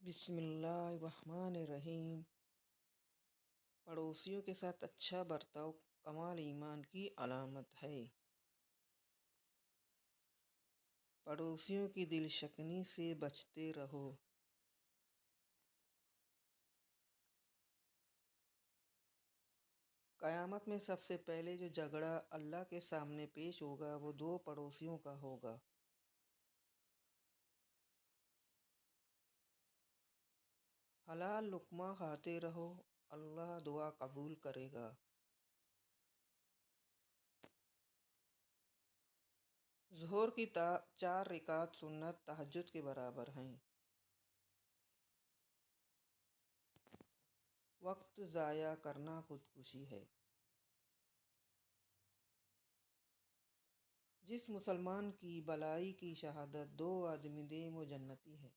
بسم اللہ الرحمن الرحیم۔ پڑوسیوں کے ساتھ اچھا برتاؤ کمال ایمان کی علامت ہے۔ پڑوسیوں کی دل شکنی سے بچتے رہو۔ قیامت میں سب سے پہلے جو جھگڑا اللہ کے سامنے پیش ہوگا وہ دو پڑوسیوں کا ہوگا۔ حلال لقمہ کھاتے رہو، اللہ دعا قبول کرے گا۔ ظہر کی 4 رکعت سنت تہجد کے برابر ہیں۔ وقت ضائع کرنا خودکشی ہے۔ جس مسلمان کی بلائی کی شہادت 2 آدمی دیں وہ جنتی ہے۔